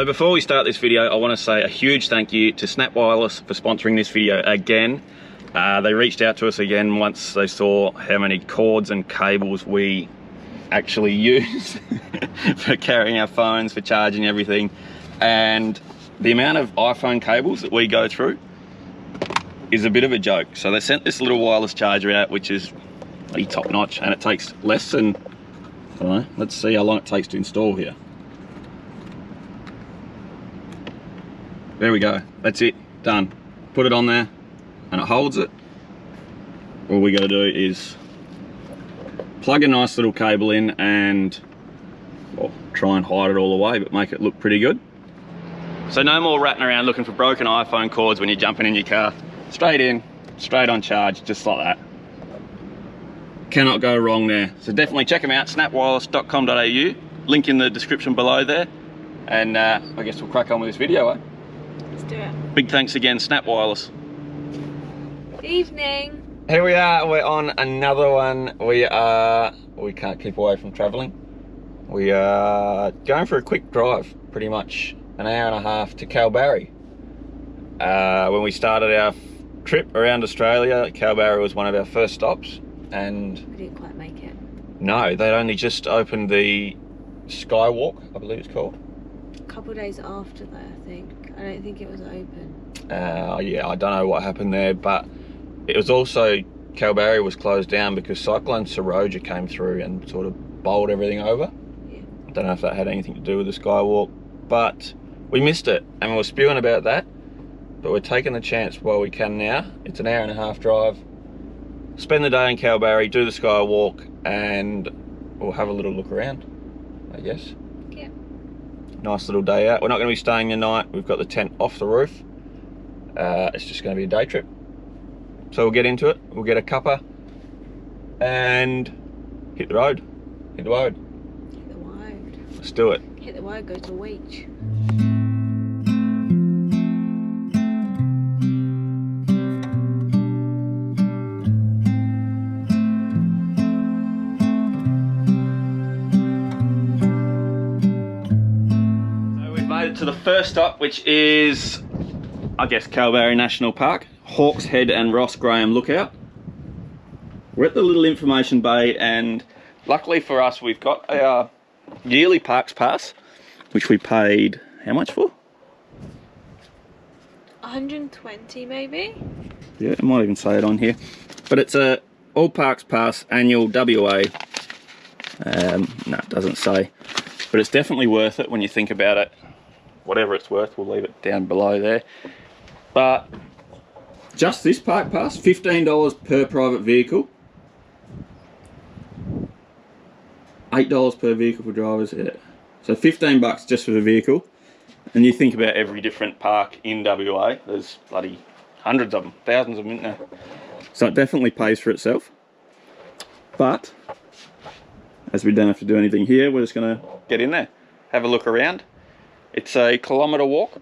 So before we start this video, I want to say a huge thank you to Snap Wireless for sponsoring this video again. They reached out to us again once they saw how many cords and cables we actually use for carrying our phones, for charging everything, and the amount of iPhone cables that we go through is a bit of a joke. So they sent this little wireless charger out, which is pretty top notch, and it takes less than, I don't know, let's see how long it takes to install here. There we go, that's it, done. Put it on there and it holds it. All we got to do is plug a nice little cable in and, well, try and hide it all away, but make it look pretty good. So no more ratting around looking for broken iPhone cords when you're jumping in your car. Straight in, straight on charge, just like that. Cannot go wrong there. So definitely check them out, snapwireless.com.au. Link in the description below there. And I guess we'll crack on with this video, eh? Let's do it. Big thanks again, Snap Wireless. Evening. Here we are, we're on another one. We can't keep away from travelling. We are going for a quick drive, pretty much an hour and a half to Kalbarri. When we started our trip around Australia, Kalbarri was one of our first stops, and We didn't quite make it. no, they'd only just opened the Skywalk, I believe it's called. A couple of days after that, I think. I don't think it was open. Yeah, I don't know what happened there, but it was also, Kalbarri was closed down because Cyclone Saroja came through and sort of bowled everything over. Yeah. I don't know if that had anything to do with the Skywalk, but we missed it and we were spewing about that, but we're taking the chance while we can now. It's an hour and a half drive. Spend the day in Kalbarri, do the Skywalk, and we'll have a little look around, I guess. Yeah. Nice little day out. We're not going to be staying the night. We've got the tent off the roof. It's just going to be a day trip. So we'll get into it. We'll get a cuppa and hit the road. Hit the road. Hit the road. Let's do it. Hit the road, go to the beach. So we've made it to the first stop, which is, I guess, Kalbarri National Park. Hawks Head and Ross Graham Lookout. We're at the little information bay, and luckily for us we've got our yearly parks pass, which we paid how much for? 120 maybe? Yeah, it might even say it on here, but it's a all parks pass annual WA. No, it doesn't say, but it's definitely worth it when you think about it. Whatever it's worth, we'll leave it down below there. But just this park pass, $15 per private vehicle, $8 per vehicle for drivers. Yeah. So 15 bucks just for the vehicle. And you think about every different park in WA, there's bloody hundreds of them, thousands of them, isn't there? So it definitely pays for itself. But as we don't have to do anything here, we're just going to get in there, have a look around. It's a kilometre walk.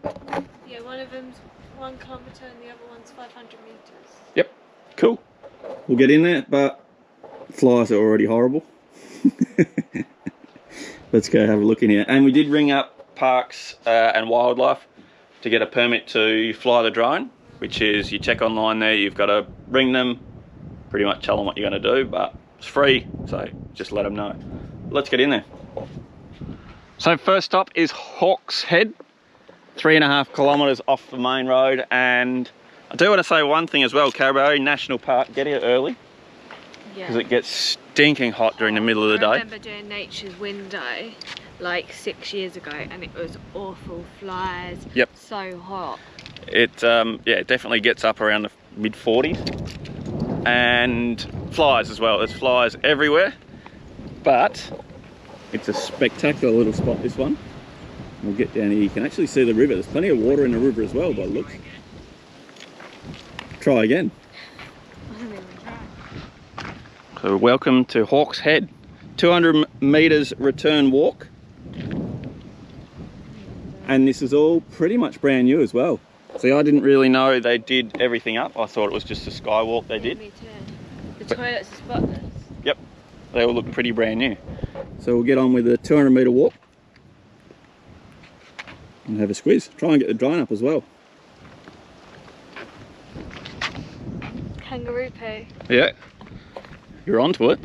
Yeah, one of them's 1 kilometre and the other one's 500 metres. Yep, cool. We'll get in there, but flies are already horrible. Let's go have a look in here. And we did ring up Parks and Wildlife to get a permit to fly the drone, which is, you check online there, you've got to ring them, pretty much tell them what you're going to do, but it's free, so just let them know. Let's get in there. So first stop is Hawks Head, 3.5 kilometres off the main road. And I do want to say one thing as well, Kalbarri National Park, get here early, because it gets stinking hot during the middle of the day. I remember doing Nature's Window like 6 years ago and it was awful, flies, Yep. so hot. It yeah, it definitely gets up around the mid 40s, and flies as well. There's flies everywhere, but it's a spectacular little spot, this one. We'll get down here, you can actually see the river. There's plenty of water in the river as well by the looks. Try again. So welcome to Hawks Head. 200 metres return walk. And this is all pretty much brand new as well. See, I didn't really know they did everything up. I thought it was just a skywalk they did. Me too. The toilets are spotless. Yep, they all look pretty brand new. So we'll get on with the 200 metre walk. and have a squeeze. Try and get the drine up as well. Kangaroo poo. Yeah, you're onto it.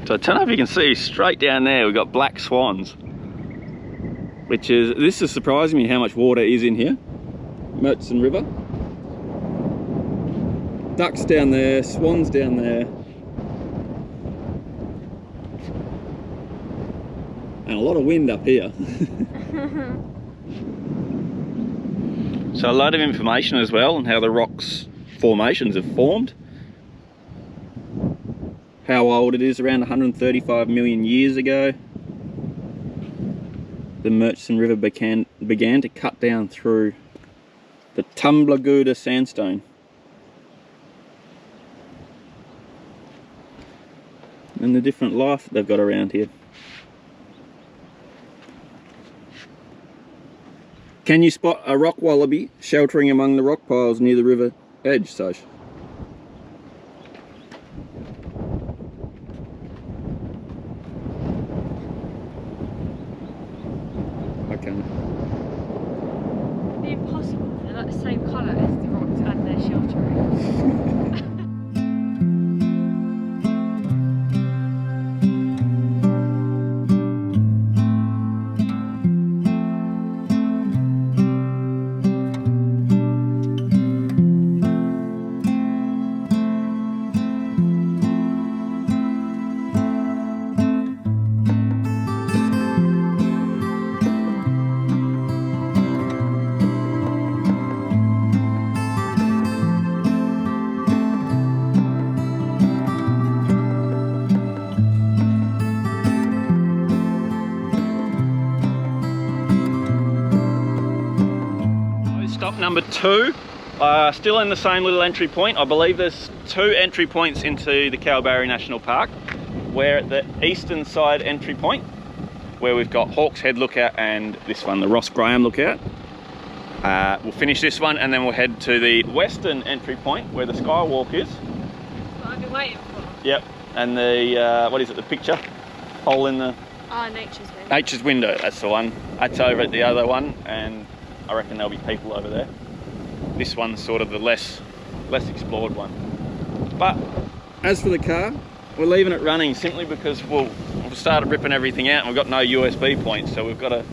So I don't know if you can see straight down there, we've got black swans, this is surprising me how much water is in here. Murchison River. Ducks down there, swans down there. And a lot of wind up here. So a lot of information as well on how the rocks formations have formed. How old it is, around 135 million years ago. The Murchison River began to cut down through the Tumblagooda sandstone. And the different life they've got around here. Can you spot a rock wallaby sheltering among the rock piles near the river edge, Soch? Okay. It'd be impossible. They're like the same colour as the rocks and they're sheltering. Stop number 2, still in the same little entry point. I believe there's 2 entry points into the Kalbarri National Park. We're at the eastern side entry point, where we've got Hawk's Head Lookout and this one, the Ross Graham Lookout. We'll finish this one and then we'll head to the western entry point, where the Skywalk is. That's what I've been waiting for. Yep, and the, what is it, the picture? Hole in the... Oh, Nature's Window. Nature's Window, that's the one. That's over at the other one, and I reckon there'll be people over there. This one's sort of the less explored one. But as for the car, we're leaving it running simply because we've started ripping everything out and we've got no USB points, so we've got to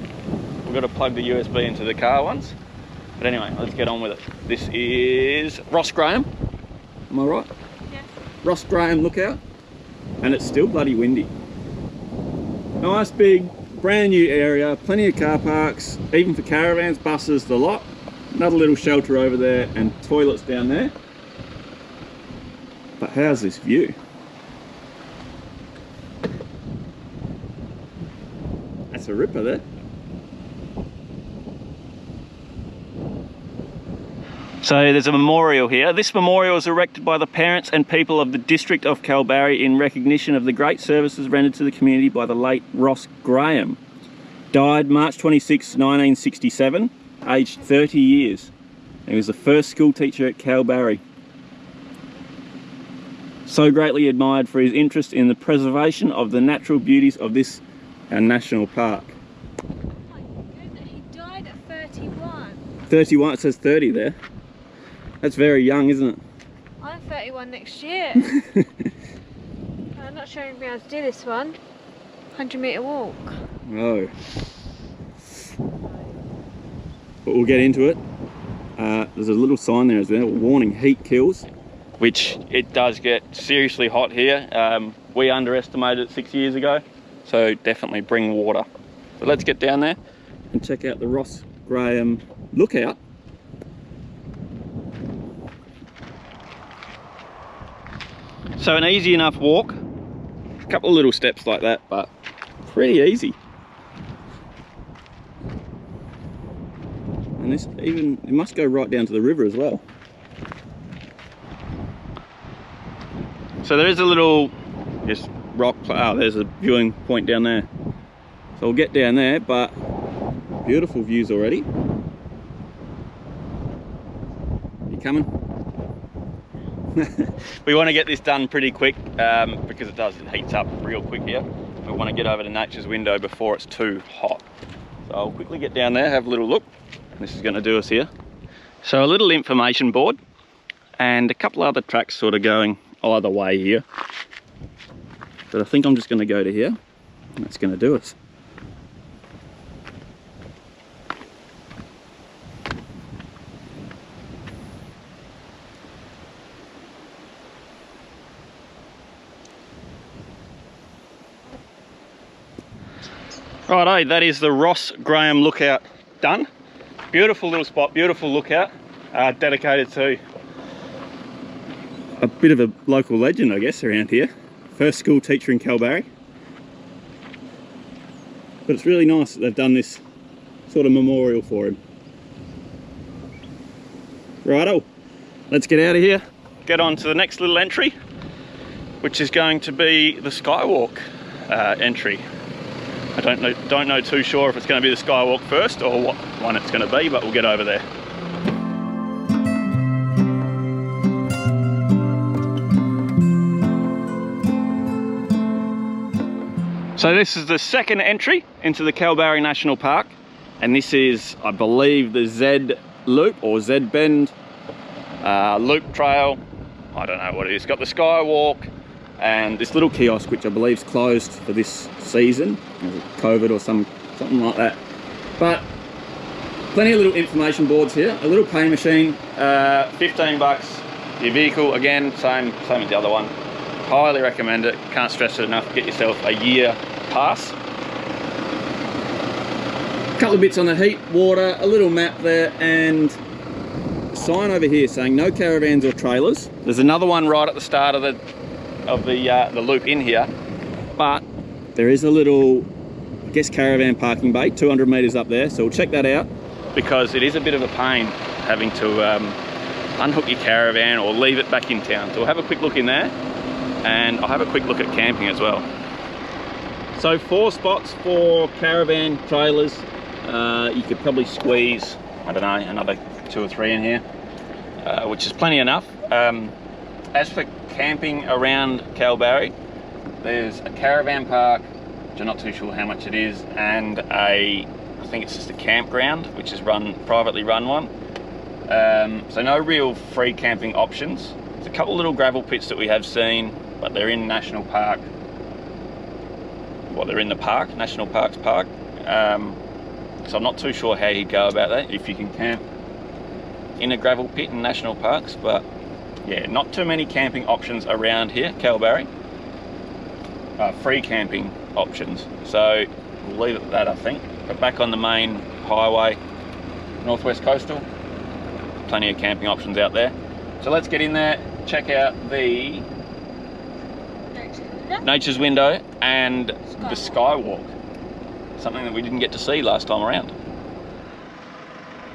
plug the USB into the car once. But anyway, let's get on with it. This is Ross Graham. Am I right? Yes. Ross Graham Lookout, and it's still bloody windy. Nice big brand new area, plenty of car parks, even for caravans, buses, the lot. Another little shelter over there and toilets down there. But how's this view? That's a ripper there. So there's a memorial here. This memorial was erected by the parents and people of the district of Kalbarri in recognition of the great services rendered to the community by the late Ross Graham. Died March 26, 1967, aged 30 years. He was the first school teacher at Kalbarri. So greatly admired for his interest in the preservation of the natural beauties of this, our national park. Oh my goodness, he died at 31. 31, it says 30 there. That's very young, isn't it? I'm 31 next year. I'm not sure I'm going to be able to do this one. 100-metre walk. Oh. But we'll get into it. There's a little sign there as well, warning heat kills, which it does get seriously hot here. We underestimated it 6 years ago, so definitely bring water. But let's get down there and check out the Ross Graham Lookout. So an easy enough walk, a couple of little steps like that, but pretty easy. And this even, it must go right down to the river as well. So there is a little just rock, oh, there's a viewing point down there. So we'll get down there, but beautiful views already. You coming? We want to get this done pretty quick because it heats up real quick here. We want to get over to Nature's Window before it's too hot. So I'll quickly get down there, have a little look. This is going to do us here. So a little information board and a couple other tracks sort of going either way here. But I think I'm just going to go to here and that's going to do us. Righto, that is the Ross Graham lookout done. Beautiful little spot, beautiful lookout, dedicated to a bit of a local legend, I guess, around here. First school teacher in Kalbarri. But it's really nice that they've done this sort of memorial for him. Righto, let's get out of here. Get on to the next little entry, which is going to be the Skywalk entry. I don't know too sure if it's going to be the Skywalk first or what one it's going to be, but we'll get over there. So this is the second entry into the Kalbarri National Park, and this is, I believe, the Z Loop or Z Bend Loop Trail. I don't know what it is. It's got the Skywalk and this little kiosk, which I believe is closed for this season, COVID or something like that. But plenty of little information boards here, a little pay machine, 15 bucks. Your vehicle, again, same as the other one. Highly recommend it, can't stress it enough. Get yourself a year pass. A couple of bits on the heat, water, a little map there, and a sign over here saying no caravans or trailers. There's another one right at the start of the loop in here, but there is a little, I guess, caravan parking bay 200 meters up there, so we'll check that out because it is a bit of a pain having to unhook your caravan or leave it back in town. So we'll have a quick look in there and I'll have a quick look at camping as well. So 4 spots for caravan trailers. You could probably squeeze, I don't know, another 2 or 3 in here, which is plenty enough. As for camping around Kalbarri, there's a caravan park, which I'm not too sure how much it is, and I think it's just a campground, which is privately run one. So no real free camping options. There's a couple little gravel pits that we have seen, but they're in National Park. Well, they're in the park, National Parks Park. So I'm not too sure how you go about that, if you can camp in a gravel pit in national parks, but yeah, not too many camping options around here, Kalbarri. Free camping options. So we'll leave it at that, I think. But back on the main highway, Northwest Coastal, plenty of camping options out there. So let's get in there, check out the Nature's Window and the Skywalk. Something that we didn't get to see last time around.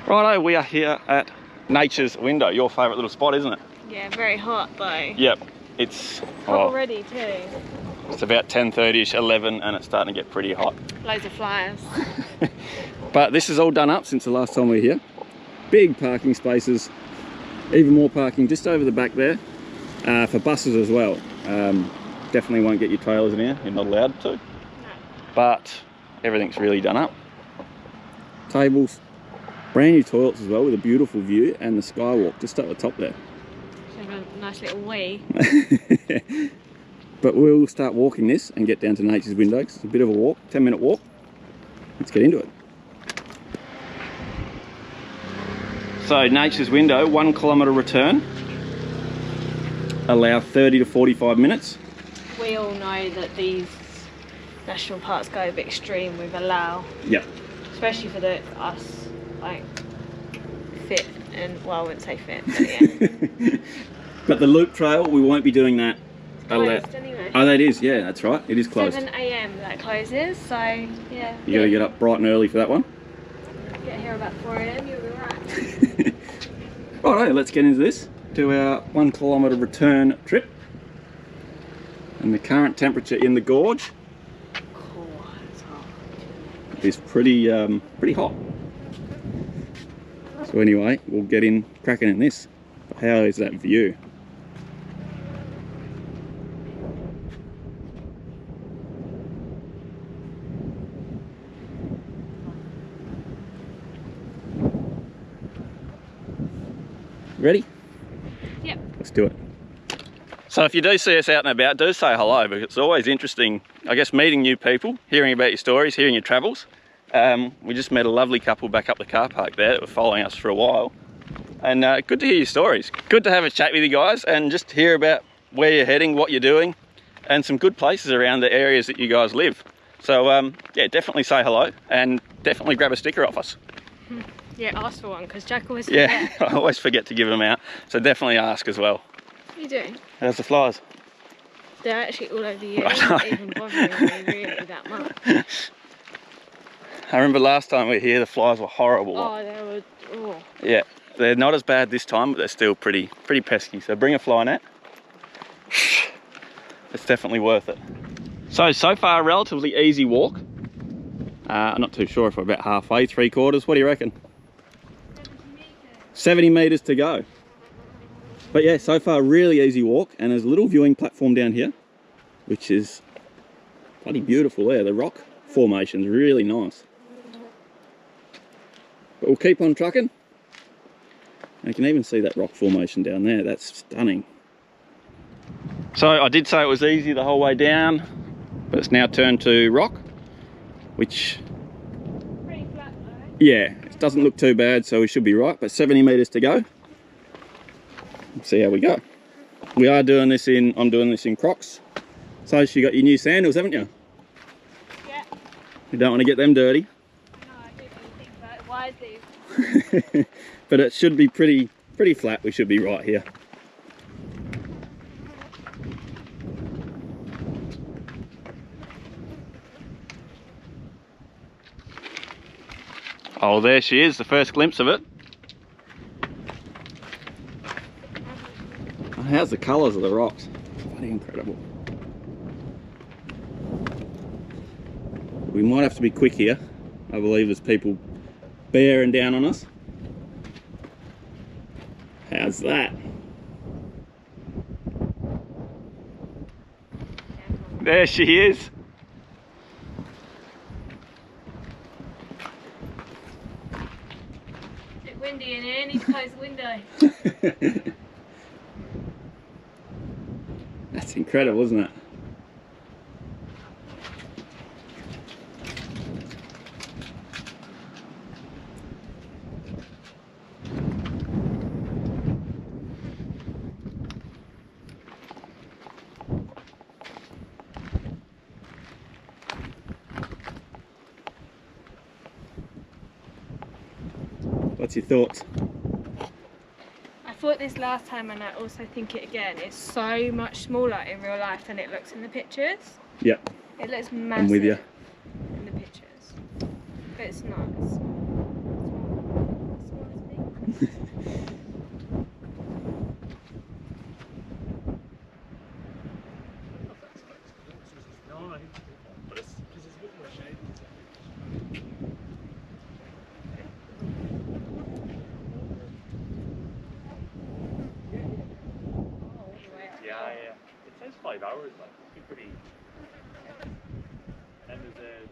Righto, we are here at Nature's Window, your favourite little spot, isn't it? Yeah, very hot though. Yep, it's already too. It's about 10:30ish, 11, and it's starting to get pretty hot. Loads of flyers. But this is all done up since the last time we were here. Big parking spaces, even more parking just over the back there, for buses as well. Definitely won't get your trailers in here, you're not allowed to. No. But everything's really done up. Tables, brand new toilets as well with a beautiful view, and the Skywalk just at the top there. A nice little wee. But we'll start walking this and get down to Nature's Window. It's a bit of a walk, 10-minute walk. Let's get into it. So Nature's Window, 1 kilometre return. Allow 30 to 45 minutes. We all know that these national parks go a bit extreme with allow. Yeah. Especially for us, like, fit and, well, I wouldn't say fit, but yeah. But the loop trail, we won't be doing that. Closed anyway. Oh, that is, yeah, that's right. It is closed. 7 AM that closes, so yeah. You gotta get up bright and early for that one. Get here about 4 AM, you'll be right. Righto, let's get into this. Do our 1 kilometre return trip. And the current temperature in the gorge is pretty hot. So anyway, we'll get in cracking in this. How is that view? Ready? Yep. Let's do it. So if you do see us out and about, do say hello, because it's always interesting, I guess, meeting new people, hearing about your stories, hearing your travels. We just met a lovely couple back up the car park there that were following us for a while. And good to hear your stories. Good to have a chat with you guys and just hear about where you're heading, what you're doing, and some good places around the areas that you guys live. So yeah, definitely say hello and definitely grab a sticker off us. Yeah, ask for one, because Jack always Yeah, forgets. I always forget to give them out, so definitely ask as well. You do? How's the flies? They're actually all over you. They're not even bothering me really that much. I remember last time we were here, the flies were horrible. Oh, they were... Oh. Yeah, they're not as bad this time, but they're still pretty pesky. So bring a fly net. It's definitely worth it. So far, relatively easy walk. I'm not too sure if we're about halfway, 3/4. What do you reckon? 70 metres to go. But yeah, so far really easy walk, and there's a little viewing platform down here, which is bloody beautiful there. The rock formation's really nice. But we'll keep on trucking. And you can even see that rock formation down there. That's stunning. So I did say it was easy the whole way down, but it's now turned to rock, which... Pretty flat though. Yeah, it doesn't look too bad, so we should be right, but 70 metres to go. Let's see how we go. We are doing this in, I'm doing this in Crocs. So you got your new sandals, haven't you? Yeah. You don't want to get them dirty. No, I didn't really think about it wisely. But it should be pretty flat. We should be right here. Oh, there she is, the first glimpse of it. Oh, how's the colours of the rocks? Bloody incredible. We might have to be quick here. I believe there's people bearing down on us. How's that? There she is. Is it windy in here? I need to close the window. That's incredible, isn't it? What's your thoughts? I thought this last time and I also think it again. It's so much smaller in real life than it looks in the pictures. Yep. It looks massive I'm with you. in the pictures. But it's not. It's small as me. Yeah. It says 5 hours, like, it's pretty. And there's a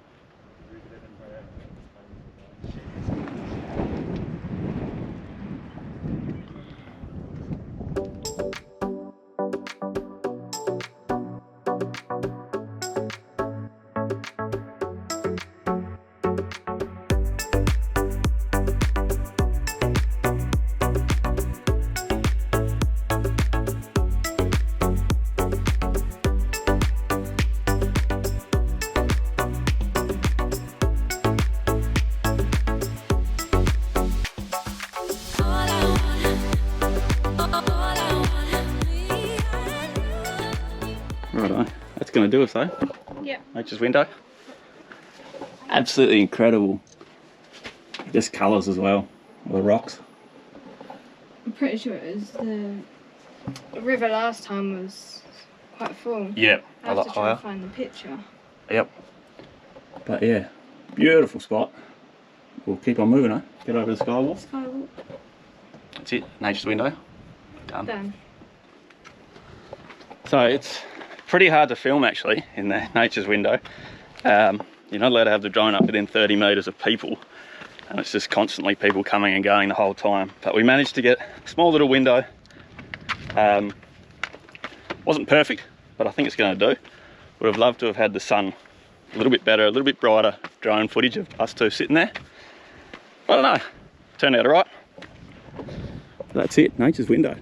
Righto, that's going to do us though. Yep. Nature's window. Absolutely incredible. Just colours as well, the rocks. I'm pretty sure it was the river last time was quite full. Yeah, I have to try and find the picture. Yep. But yeah, beautiful spot. We'll keep on moving, eh? Get over the Skywalk. Skywalk. That's it, nature's window. Done. Done. So it's pretty hard to film actually in the nature's window. You're not allowed to have the drone up within 30 metres of people, and it's just constantly people coming and going the whole time. But we managed to get a small little window. Wasn't perfect, but I think it's going to do. Would have loved to have had the sun a little bit better, a little bit brighter drone footage of us two sitting there. I don't know, turned out alright. That's it, nature's window.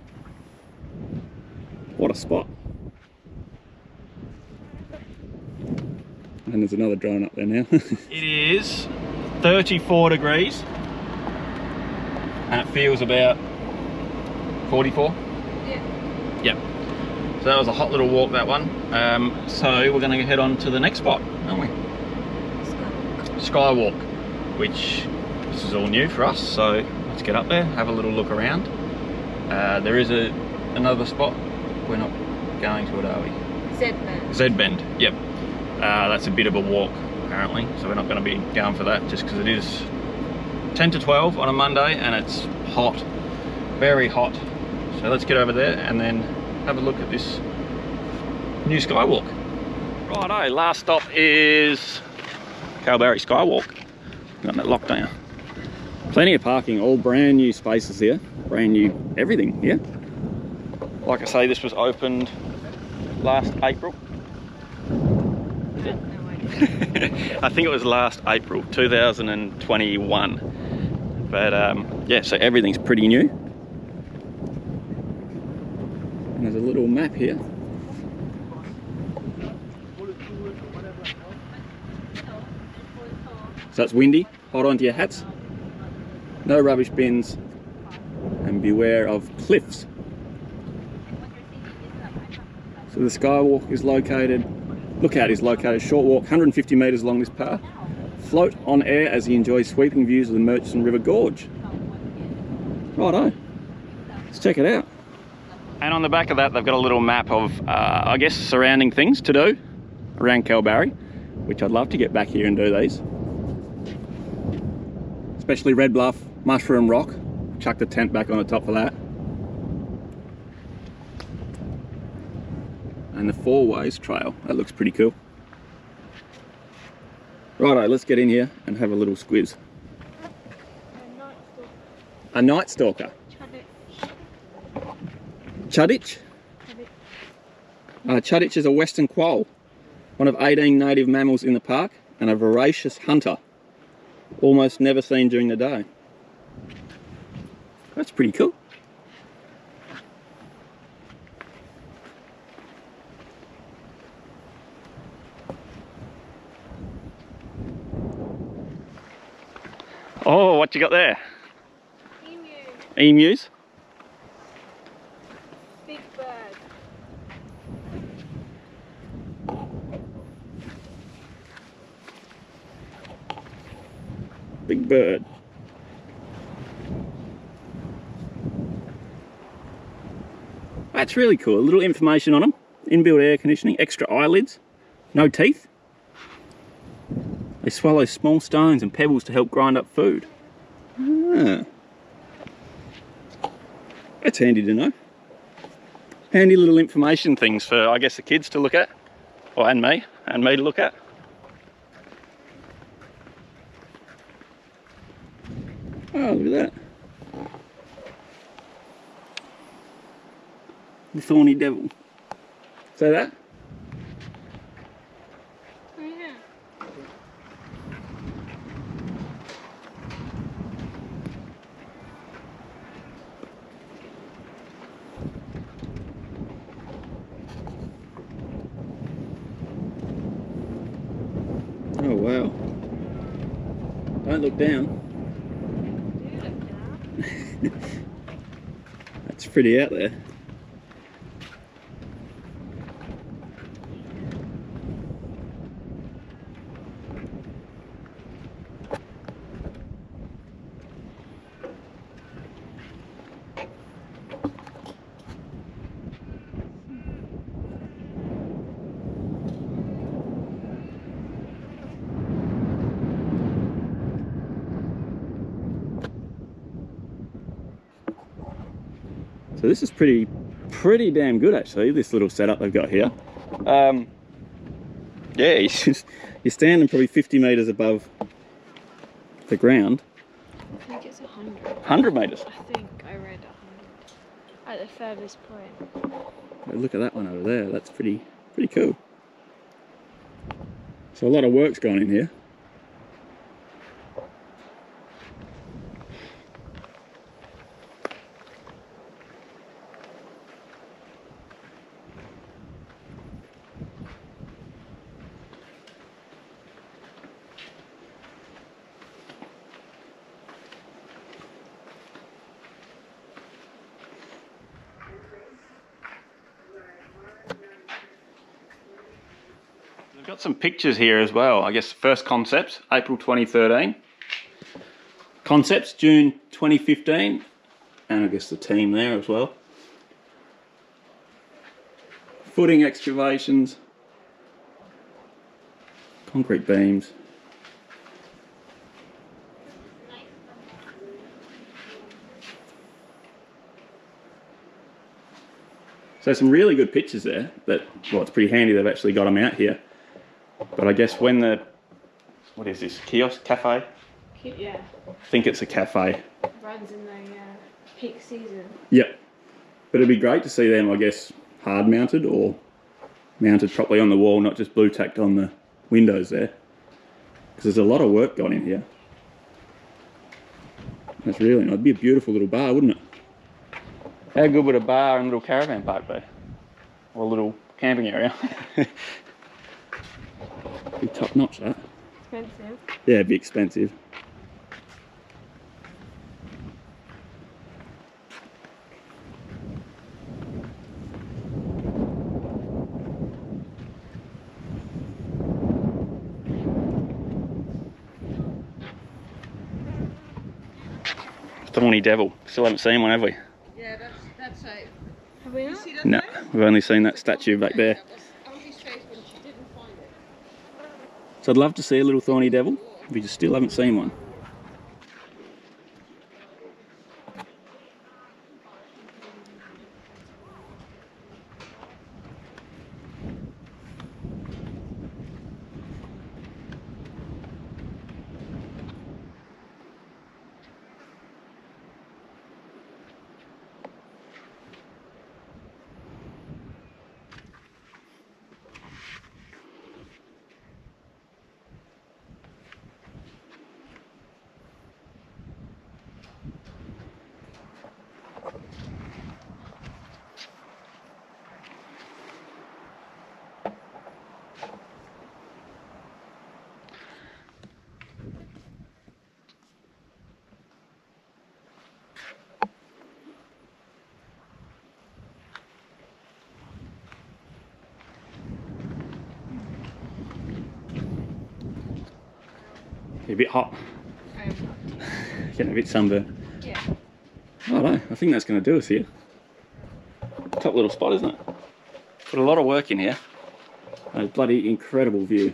What a spot. And there's another drone up there now. It is 34 degrees and it feels about 44. Yeah. Yep. So that was a hot little walk, that one. So we're going to head on to the next spot, aren't we? Skywalk, which this is all new for us, so let's get up there, have a little look around. There is another spot. We're not going to it, are we? Z-Bend. Z-Bend, yep. That's a bit of a walk apparently, so we're not going to be going for that just because it is 10 to 12 on a Monday and it's hot, very hot. So let's get over there and then have a look at this new Skywalk. Righto, last stop is Kalbarri Skywalk. Got that lockdown. Plenty of parking, all brand new spaces here, brand new everything, yeah. Like I say, this was opened last April. Is it? No idea. I think it was last April 2021. But yeah, so everything's pretty new. And there's a little map here. So it's windy, hold on to your hats. No rubbish bins, and beware of cliffs. So the Skywalk is located, lookout is located, short walk, 150 metres along this path. Float on air as you enjoy sweeping views of the Murchison River Gorge. Righto, let's check it out. And on the back of that, they've got a little map of, I guess, surrounding things to do around Kalbarri, which I'd love to get back here and do these. Especially Red Bluff, Mushroom Rock. Chuck the tent back on the top for that. And the Four Ways Trail, that looks pretty cool. Righto, let's get in here and have a little squiz. A night stalker. Chuditch? Chuditch is a western quoll, one of 18 native mammals in the park and a voracious hunter. Almost never seen during the day. That's pretty cool. Oh, what you got there? Emu. Emus? Big bird. Big bird. That's really cool. A little information on them. Inbuilt air conditioning, extra eyelids, no teeth. They swallow small stones and pebbles to help grind up food. Ah. That's handy to know. Handy little information things for, I guess, the kids to look at. Or, and me to look at. Oh, look at that. The thorny devil. See that? Oh yeah. Oh wow. Don't look down. Do look down. That's pretty out there. So this is pretty damn good actually, this little setup they've got here. Yeah, you're standing probably 50 metres above the ground. I think it's 100. 100 metres? I think I read 100 at the furthest point. Look at that one over there, that's pretty cool. So a lot of work's gone in here. I've got some pictures here as well. I guess first concepts, April 2013. Concepts, June 2015. And I guess the team there as well. Footing excavations. Concrete beams. So some really good pictures there. Well, it's pretty handy they've actually got them out here. But I guess when what is this, kiosk, cafe? Yeah. I think it's a cafe. Runs in the peak season. Yep. But it'd be great to see them, I guess, hard mounted or mounted properly on the wall, not just blue tacked on the windows there. Because there's a lot of work gone in here. That's really nice. It'd be a beautiful little bar, wouldn't it? How good would a bar and a little caravan park be? Or a little camping area? Be top notch, that. Expensive. Yeah, it'd be expensive. Thorny Devil. Still haven't seen one, have we? Yeah, that's it. Have we not? No, we've only seen that statue back there. Auntie's face when she didn't find it. So I'd love to see a little Thorny Devil. We just still haven't seen one. You're a bit hot. Getting a bit sunburned. Yeah. Oh no, I think that's going to do us here. Top little spot, isn't it? Put a lot of work in here. A bloody incredible view.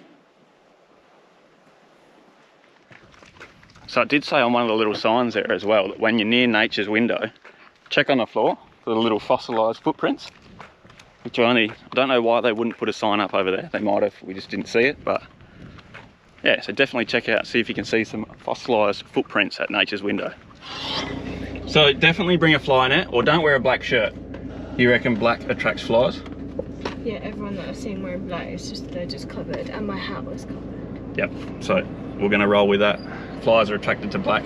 So it did say on one of the little signs there as well that when you're near nature's window, check on the floor for the little fossilised footprints. Which I don't know why they wouldn't put a sign up over there. They might have, we just didn't see it, but yeah, so definitely check out, see if you can see some fossilised footprints at nature's window. So definitely bring a fly net, or don't wear a black shirt. You reckon black attracts flies? Yeah, everyone that I've seen wearing black, they're just covered, and my hat was covered. Yep, so we're going to roll with that. Flies are attracted to black.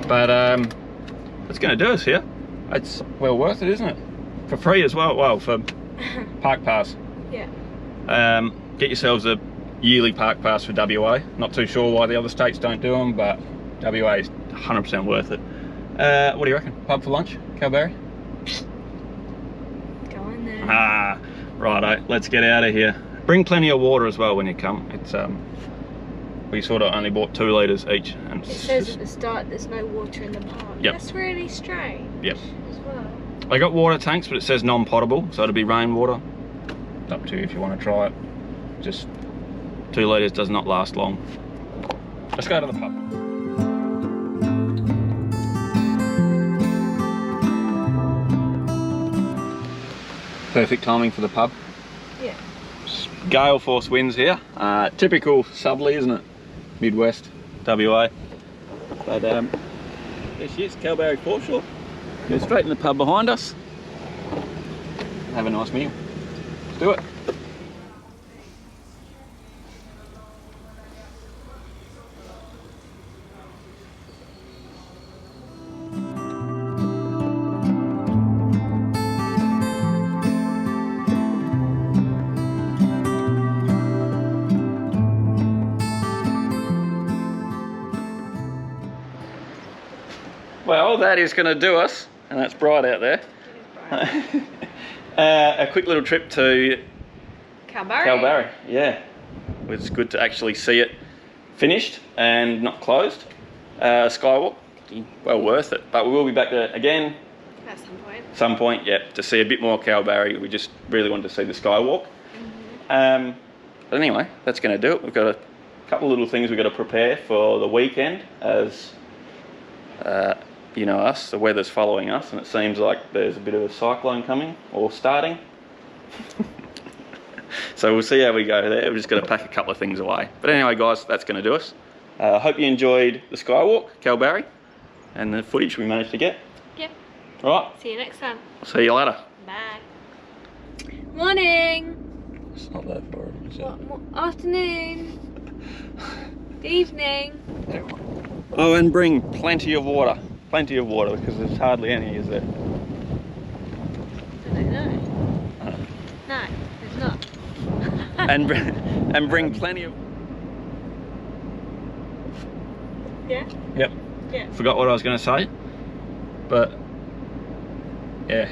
But that's going to do us here. It's well worth it, isn't it? For free as well, well, for park pass. Yeah. Get yourselves a yearly park pass for WA. Not too sure why the other states don't do them, but WA is 100% worth it. What do you reckon? Pub for lunch, Kalbarri? Go on there. Ah, righto, let's get out of here. Bring plenty of water as well when you come. It's we sort of only bought 2 litres each. And it says at the start there's no water in the park. Yep. That's really strange. Yep. As well. I got water tanks, but it says non-potable, so it'll be rainwater. It's up to you if you want to try it. Just 2 litres does not last long. Let's go to the pub. Perfect timing for the pub. Yeah. Gale force winds here. Typical southerly, isn't it? Midwest, WA. But there she is, Kalbarri foreshore. Go straight in the pub behind us. Have a nice meal. Let's do it. Well, that is going to do us, and that's bright out there. A quick little trip to Kalbarri. Yeah, it was good to actually see it finished and not closed. Skywalk, well worth it. But we will be back there again At some point. Yeah, to see a bit more Kalbarri. We just really wanted to see the Skywalk. But anyway, that's going to do it. We've got a couple of little things we've got to prepare for the weekend, as you know us, the weather's following us, and it seems like there's a bit of a cyclone coming or starting. So we'll see how we go there. We're just going to pack a couple of things away. But anyway, guys, that's going to do us. I hope you enjoyed the Skywalk, Kalbarri, and the footage we managed to get. Yep. Right. See you next time. See you later. Bye. Morning. It's not that far, is it? Afternoon. Evening. Oh, and bring plenty of water. Plenty of water, because there's hardly any, is there? I don't know. No, there's not. and bring plenty of... Yeah? Yep. Yeah. Forgot what I was going to say. But, yeah.